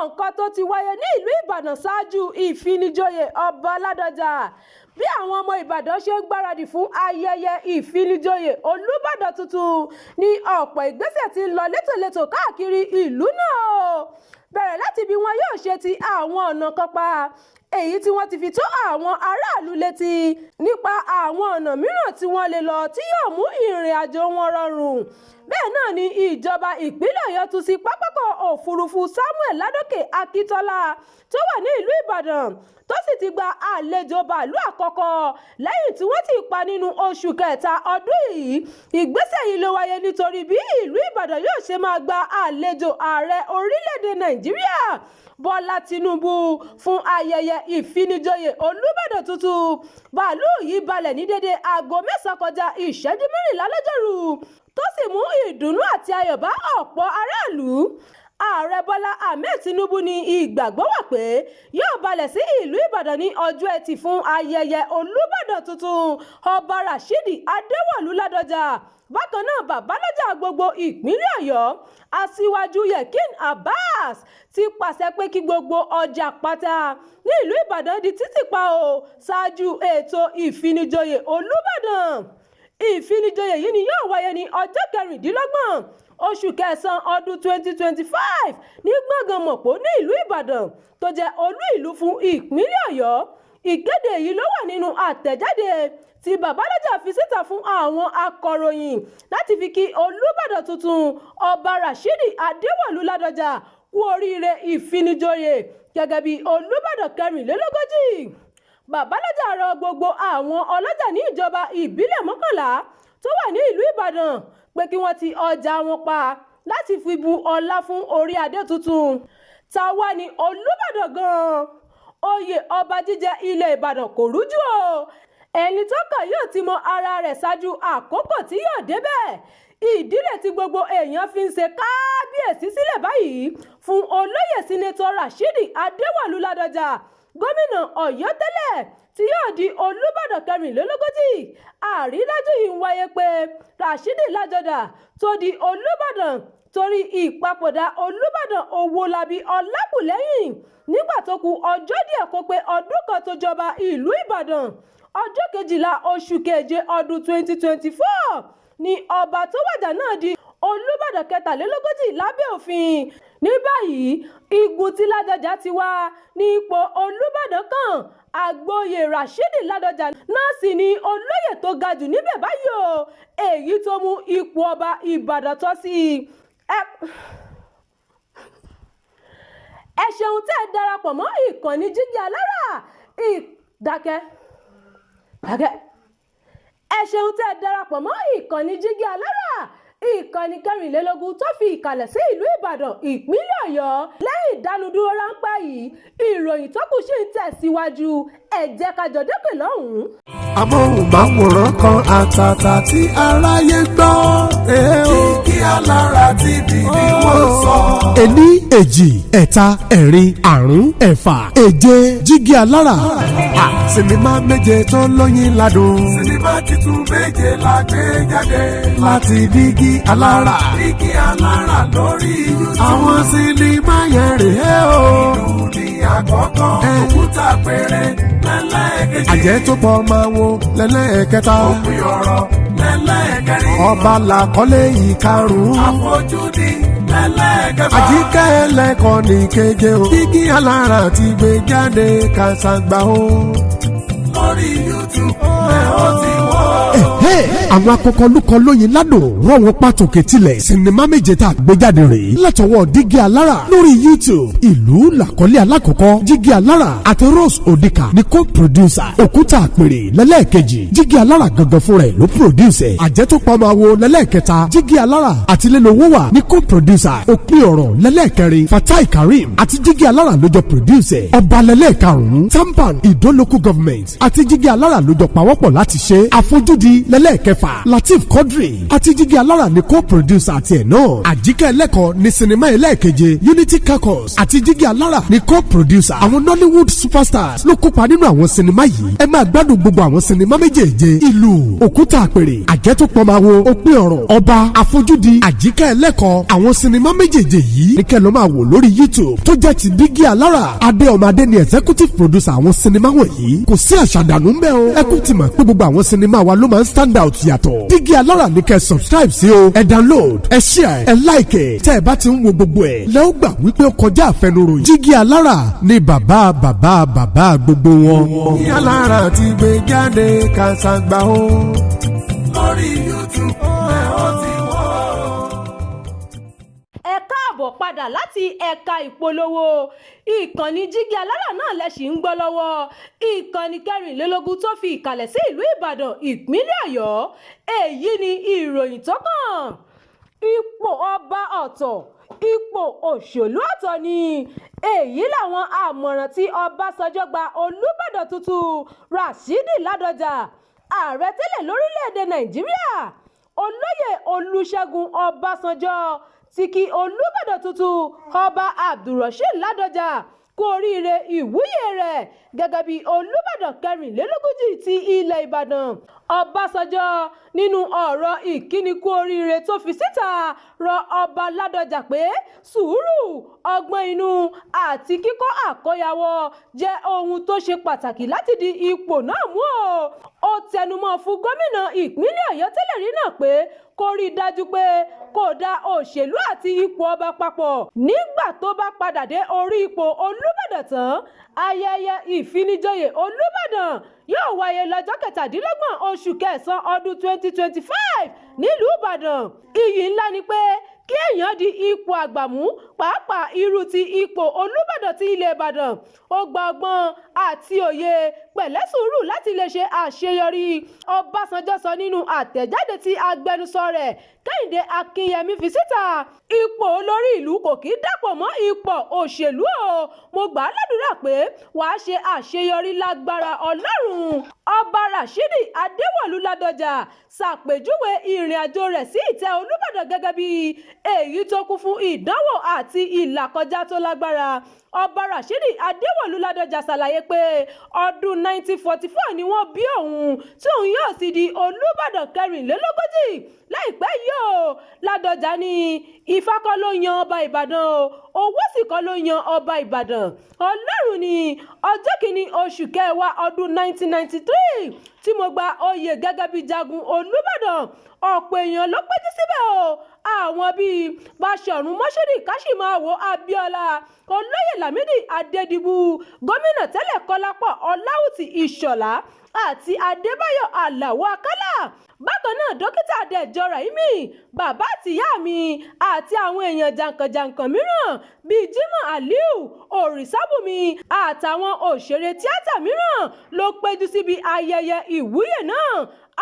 nǹkan tó ti wáyé ní ìlú Ìbàdàn ṣáájú ìfinijoyè ọba Ládọjà bí àwọn ọmọ Ìbàdàn ṣe ń gbáradì fún ayẹyẹ ìfinijoyè Olúbàdàn tuntun ní ọ̀pọ̀ ìgbésẹ̀ tí ń lọ létòlétò káàkiri ìlú náà bẹ̀rẹ̀ láti bí wọn yóò ṣe ti àwọn ọ̀nà kan pa èyí tí wọ́n ti fi tó àwọn aráàlú létí nípa àwọn ọ̀nà mìíràn tí wọ́n lè lọ tí yóò mú ìrìn àjò wọn rọrùn. Bẹ́ẹ̀ náà ni ìjọba ìpínlẹ̀ Ọ̀yọ́ tún sí pápákọ̀ òfurufú Samuel Ládòkè Akíntọ́lá tó wà ní ìlú Ìbàdàn tó sì ti gba àlejò bàálù àkọ́kọ́ lẹ́yìn tí wọ́n ti pa nínú oṣù kẹta ọdún yìí. Ìgbésẹ̀ yìí ló wáyé nítorí bí ìlú Ìbàdàn yóò ṣe máa gba àlejò ààrẹ orílẹ̀-èdè Nàìjíríà Bọ́lá Tinubu fún ayẹyẹ ìfinijoyè Olúbàdàn tuntun. Bàálù yìí balẹ̀ ní dédé aago 9 kọjá ìṣẹ́jú 14 lọ́jọ́rú tó sì mú ìdùnnú àti ayọ̀ bá ọ̀pọ̀ aráàlú. Ààrẹ Bọ́lá Ahmed Tinubu ní ìgbàgbọ́ wà pé yóò balẹ̀ sí ìlú Ìbàdàn ní ọjọ́ Ẹtì fún ayẹyẹ Olúbàdàn tuntun ọba Rasheed Ladoja bákan náà babalọ́jà gbogbo ìpínlẹ̀ Ọ̀yọ́ Aṣíwájú Yekin Abbas ti pàṣẹ pé kí gbogbo ọjà pátá ní ìlú Ìbàdàn di títì pa o ṣáájú ètò ìfinijoyè Olúbàdàn. Ìfinijoyè yìí ni yóò wáyé ní ọjọ́ 26 oṣù kẹsàn-án ọdún 2025 ní gbọ̀ngàn mọ̀pó ní ìlú Ìbàdàn tó jẹ́ olú ìlú fún ìpínlẹ̀ Ọ̀yọ́. Ìkéde yìí ló wà nínú àtẹ̀jáde tí babalọ́jà fi síta fún àwọn akọ̀ròyìn láti fi kí Olúbàdàn tuntun ọba Rasheed Ladoja kú oríire ìfinijoyè gẹ́gẹ́ bí Olúbàdàn 44. Babalọ́jà rọ gbogbo àwọn ọlọ́jà ní ìjọba ìbílẹ̀ 11 tó wà ní ìlú Ìbàdàn pé kí wọ́n ti ọjà wọn pa láti fi bu ọlá fún orí adé tuntun. Tàwa ni Olúbàdàn gan-an oyè ọba jíjẹ ilẹ̀ Ìbàdàn kò rújú o ẹni tó kàn yóò ti mọ ara rẹ̀ ṣáájú àkókò tí yóò débẹ̀. Ìdílé tí gbogbo èèyàn fi ń ṣe kábíyèsí sílẹ̀ báyìí fún olóyè sínétọ̀ Rasheed Ladoja gómìnà Ọ̀yọ́ tẹ́lẹ̀ tí yóò di Olúbàdàn 44. Àrídájú yìí ń wáyé pé Rasheed Ladoja tó di Olúbàdàn torí ìpapòdà Olúbàdàn Owólabí Ọlákùlẹ́yìn nígbà tó kù ọjọ́ díẹ̀ kó pé ọdún kan tó jọba ìlú Ìbàdàn. Ọjọ́ 12 oṣù keje ọdún 2024 ni ọba tó wàjà náà di Olúbàdàn 43 lábẹ́ òfin. Ní báyìí igun tí Ládọjà ti wá ní ipò Olúbàdàn kan àgbóyè Rasheed Ladoja náà sì ni olóyè tó ga jù níbẹ̀ báyìí o èyí tó mú ipò ọba Ìbàdàn tọ́ sí i. Ẹ ṣeun tẹ́ ẹ darapọ̀ mọ́ ìkànnì Jígí Alára dákẹ́. Ẹ ṣeun tẹ́ ẹ darapọ̀ mọ́ ìkànnì Jígí Alára ìkànnì 24 tó fi ìkàlẹ̀ sí ìlú Ìbàdàn ìpínlẹ̀ Ọ̀yọ́. Lẹ́yìn ìdánudúró ráńpẹ́ yìí ìròyìn tó kù sì ń tẹ̀síwájú ẹ jẹ́ ká jọ dókè lọ́hùn-ún. Amóhùnmáwòrán kan àtàtà tí aráyé gbọ́ Jígí Alára TV ni wọ́n sọ. Ení, èjì, ẹ̀ta, ẹ̀rin, àrún, ẹ̀fà, èje Jígí Alára. Sinimá méje tó lóyin ládùn. Sinimá titun méje la gbé jáde láti Jígí Alára. Jígí Alára lórí YouTube. Àwọn sinimá yẹn rèé o. Ìlú ní àkọ́kọ́. Òkúta péré lẹ́lẹ́kejì. Àjẹ́ tó pọ̀ máa wo lẹ́lẹ́kẹta. Òpin ọ̀rọ̀ lẹ́lẹ́kẹrin. Ọba làkọ́lé ìkarùn-ún. Àfojúdi lẹ́lẹ́kẹfà. Àjíkẹ́ ẹlẹ́kọ̀ọ́ ní keje o. Jígí Alára ti gbé jáde kàṣàgbà o. Lórí YouTube ẹ ó ti wọ́. Àwọn akọkọlùkọ lóyin ládùn rọ wọn pàtòkè tilẹ̀ sinimá méje tá a gbé jáde rèé látọwọ́ Jígí Alára lórí YouTube. Ìlú làkọ́lé alákọ̀ọ́kọ́ Jígí Alára àti Rose Odika ni co-producer. Òkúta àpèrè lẹ́lẹ́ẹ̀kejì Jígí Alára gangan fúnra ẹ̀ ló produce. Àjẹ́ tó pamọ́ àwo lẹ́lẹ́ẹ̀kẹta Jígí Alára àti Lẹ́lọ́wọ́ wà ní co-producer. Òpin ọ̀rọ̀ lẹ́lẹ́ẹ̀kẹrin Fatai Karim àti Jígí Alára ló jọ produce. Ọba lẹ́lẹ́ẹ̀karùn-ún Tampan Ìdó local government àti Jígí Alára ló jọ pawọ́pọ̀ láti ṣe. Àfojúdi lẹ́lẹ́ẹ̀kẹfà ẹlẹ́ẹ̀kẹfà Lateef Quadri àti Jígí Alára ni co-producer àti ẹ̀ náà. Àjíkẹ́ Ẹlẹ́kọ̀ ni sinimá ẹlẹ́ẹ̀keje. Unity Caucus àti Jígí Alára ni co-producer. Àwọn Nollywood superstars ló kópa nínú àwọn sinimá yìí. Ẹ máa gbádùn gbogbo àwọn sinimá méjèèje. Ìlú, Òkúta Àpèrè, Àjẹtúpọ̀máwo, Òpin Ọ̀rọ̀, Ọba, Àfojúdi, Àjíkẹ́ Ẹlẹ́kọ̀. Àwọn sinimá méjèèje yìí ní kẹ́ lọ máa wò lórí YouTube tó jẹ́ ti Jígí Alára. Adé ọmọ Adé ni executive producer àwọn sinimá wọ̀nyí. Kò sí àṣàdànù ń bẹ̀ o. Ẹ kú ti mọ̀ pé gbogbo àwọn sinimá wa ló máa ń stand out yàtọ̀. Jígí Alára ní kẹ́ subscribe sí o. Ẹ download, ẹ share, ẹ like. Tẹ́ ẹ bá ti ń wo gbogbo ẹ̀ lẹ́ ó gbà wípé ó kọjá àfẹnuròyìn. Jígí Alára ni bàbá gbogbo wọn. Jígí Alára ti gbé jáde Kàṣàgbà o lórí YouTube ẹ̀ ó ti wọ́. Ẹ káàbọ̀ padà láti ẹ̀ka ìpolówó. Ìkànnì Jígí Alára náà lẹ ṣì ń gbọ́ lọ́wọ́. Ìkànnì 24 tó fi ìkàlẹ̀ sí ìlú Ìbàdàn, ìpínlẹ̀ Ọ̀yọ́. Èyí ni ìròyìn tó kàn. Ipò ọba ọ̀tọ̀, ipò òṣèlú ọ̀tọ̀ ni. Èyí làwọn àmọ̀ràn tí Ọbásanjọ́ gba Olúbàdàn tuntun Rasheed Ladoja, ààrẹ tẹ́lẹ̀ lórílẹ̀‐èdè Nàìjíríà. Olóyè Olúṣẹ́gun Ọbásanjọ́ ti kí Olúbàdàn tuntun Ọba Abdulrasheed Ladoja kú oríire ìwúyè rẹ̀ gẹ́gẹ́ bí Olúbàdàn 24 ti ilẹ̀ Ìbàdàn. Ọbásanjọ́ nínú ọ̀rọ̀ ìkíni kú oríire tó fi síta rọ Ọba Ladoja pé sùúrù, ọgbọ́n inú àti kíkọ́ àkóyawọ́ jẹ́ ohun tó ṣe pàtàkì láti di ipò náà mú o. Ó tẹnumọ́ fún gómìnà ìpínlẹ̀ Ọ̀yọ́ tẹ́lẹ̀ rí náà pé kó rí i dájú pé kò da òṣèlú àti ipò ọba papọ̀. Nígbà tó bá padà dé orí ipò Olúbàdàn tán, ayẹyẹ ìfinijoyè Olúbàdàn yóò wáyé lọ́jọ́ 17 oṣù kẹsàn-án ọdún 2025 nílùú Ìbàdàn. Iyì ńlá ni pé kí èèyàn di ipò àgbàmú, pàápàá irú ti ipò Olúbàdàn ti ilẹ̀ Ìbàdàn. Ó gba ọgbọ́n àti òye pẹ̀lẹ́ sùúrù láti lè ṣe àṣeyọrí. Ọbásanjọ́ sọ nínú àtẹ̀jáde tí agbẹnusọ rẹ̀ Kẹ́hìndé Akínyẹmí fi síta. Ipò olórí ìlú kò kí dàpọ̀ mọ́ ipò òṣèlú o. Mo gbà á ládùúrà pé wàá ṣe àṣeyọrí lágbára Ọlọ́run. Ọba Rasheed Adéwọ̀lú Ládọjà ṣàpèjúwe ìrìn àjò rẹ̀ sí ìtẹ́ Olúbàdàn gẹ́gẹ́ bí èyí tó kún fún ìdánwò àti ìlàkọjá tó lágbára. Ọba Rasheed Adéwọ̀lú Ládọjà ṣàlàyé pé ọdún 1944 ni wọ́n bí òun tí òun yóò sì di Olúbàdàn 24 láìpẹ́ yìí o. Ládọjà ní Ifá kọ́ ló yan ọba Ìbàdàn o, owó sì kọ́ ló yan ọba Ìbàdàn. Ọlọ́run ní ọjọ́ 1 oṣù kẹwàá ọdún 1993 tí mo gba oyè gẹ́gẹ́ bí jagun Olúbàdàn. Ọ̀pọ̀ èèyàn ló péjú síbẹ̀ o. Àwọn bíi Báṣọ̀run Mọ́ṣúdì Káṣímáwo Abíọ́lá, Olóyè Lámídì Adédìbú, gómìnà tẹ́lẹ̀ Kọ́lápọ̀ Ọláùtì Ìṣọ̀lá àti Adébáyọ̀ Àlàó Àkàlà. Bákan náà dókítà Adéjọ Ràhímì, bàbá àtìyá mi àti àwọn èèyàn jàǹkànjàǹkàn mìíràn bíi Jimoh Aliu, Òrìṣàbùnmi àtàwọn òṣèré tíátà mìíràn ló péjú síbi ayẹyẹ ìwúyè náà.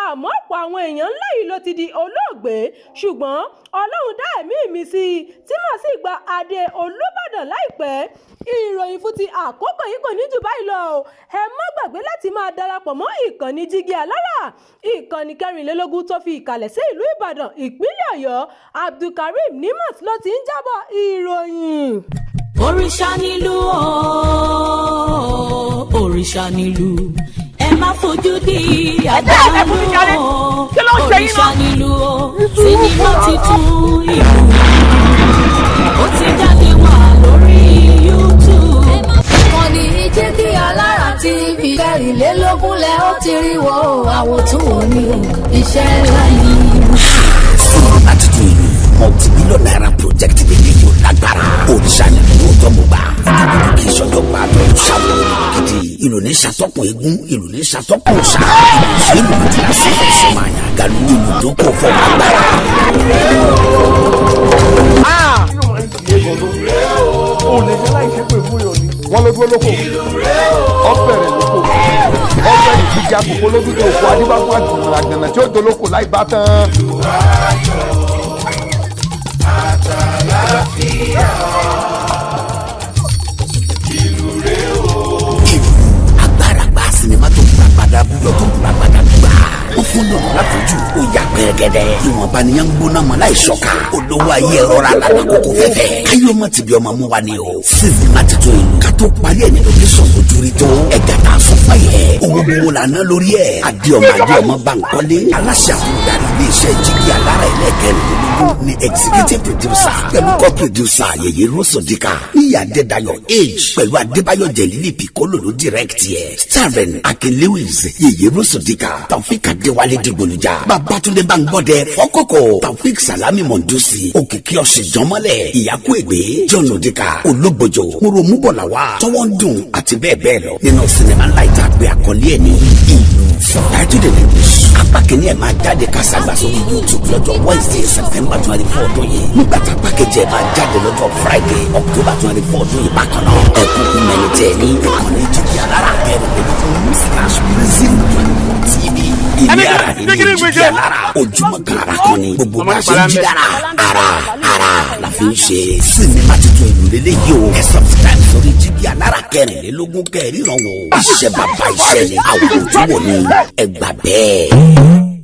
Àmọ́ ọ̀pọ̀ àwọn èèyàn ńlá yìí ló ti di olóògbé, ṣùgbọ́n Ọlọ́run dá ẹ̀mí mi sí i tí màá sì gba adé Olúbàdàn láìpẹ́. Ìròyìn fún ti àkókò yìí kò ní jù báyìí lọ o. Ẹ má gbàgbé láti máa darapọ̀ mọ́ ìkànnì Jígí Alára, ìkànnì 24 tó fi ìkàlẹ̀ sí ìlú Ìbàdàn, ìpínlẹ̀ Ọ̀yọ́. Abdulkareem Nimat ló ti ń jábọ̀ ìròyìn. Òrìṣà nílùú o, òrìṣà nílùú, ẹ má fojú di àdánù o. Òrìṣà nílùú o, sinimá titun ìlú ó ti jáde wá lórí YouTube. Ìkànnì Jígí Alára TV 24 lẹ ó ti rí wo àwòtún ní iṣẹ́ ńlá yìí. Sinimá titun ìlú multi-billion naira project bíi yóò lágbára. Òrìṣà nílùú tó gbogbo ìdílé kì í ṣọjọ́ pa àtọ̀ ṣàwọn gidi. Ìlú ní ṣàtọ́kùn eégún, ìlú ní ṣàtọ́kùn ṣá. Ìlú ní ti láti ẹ̀sìn máa yàn àgàlù ìlú tó kọ̀ fọ́ agbára. O lè jẹ́ láì ṣe pé fún yọ̀ ni. Wọ́n ló dúró lóko. Ọ̀bẹ̀rẹ̀ lóko. Ọ̀bẹ̀rẹ̀ ìdíje àkókò lójútó òkú adébáfún àjùmọ̀ àgbẹ̀nà tí ó dolóko láì bá tán. Agbára gba sinimá tó gbàgbàdà búyọ̀ tó gbàgbàdà gbà. Ó fún lọ́nà láfojú ó yà pẹ́rẹ́gẹ́dẹ́ ìwọ̀nba ni yẹn ń gbóná mọ́ láì ṣọ́ka olówó ayé ẹ̀rọ ra lànà kókó fẹ́fẹ́ káyọ̀ ọmọ tìbí ọmọ mú wa ni o sinimá titun ìlú ká tó parí ẹ̀ ní location ojúrí tó ẹ̀gá tá a sọ fún yẹ owó gbowó lànà lórí ẹ̀ adéọmọ Bankole aláṣẹ àfúndarí iléeṣẹ́ jígí alára ẹlẹ́kẹ̀rìndínlógún ni executive producer pẹ̀lú co-producer yèyé rosodika níyà adédayọ̀ age pẹ̀lú adébáyọ̀ jẹ̀lílì piccolo ló direct yẹ starring akin lewis yèyé rosodika taofik adéwálé dìgbòlùjà babatunde bangbọdẹ fọkọkọ taofik salami mondusi òkìkí ọ̀sìnjọ́mọ́lẹ̀ ìyàkú ègbé john odika ológbòjò muromúbọ̀làwà tọwọ́ ń dùn àti bẹ́ẹ̀ bẹ́ẹ̀ lọ nínú sinimá ńlá ìtàgbé àkọlé ẹ̀ ní ìlú subtitled in English apá kìíní ẹ̀ máa jáde kásàgbà sórí YouTube lọ́jọ́ Wednesday September 24 ọdún yìí nígbà tá apá kejì ẹ̀ máa jáde lọ́jọ́ Friday October 24 ọdún yìí bákan náà ẹ̀kúnkún mẹ́rin tẹ̀ ní ìkànnì jíjí alára /Brazil TV ilé ara ilé jíjí alára ojúmọ́ kan ara kan ni gbogbo bá ṣe ń jí dára ara la fi ń ṣe sinimá tuntun ìlú lélẹ́yìí o ẹ̀ subscribe sórí jíjí alára kẹrìnlélógún kẹrìnrán wo iṣẹ́ bàbá iṣẹ́ ni àwọn òtún wò ni ẹ gbà bẹ́ẹ̀.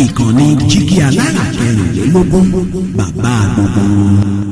ìkànnì jígí alára kẹrìnlélógún bàbá gbogbo.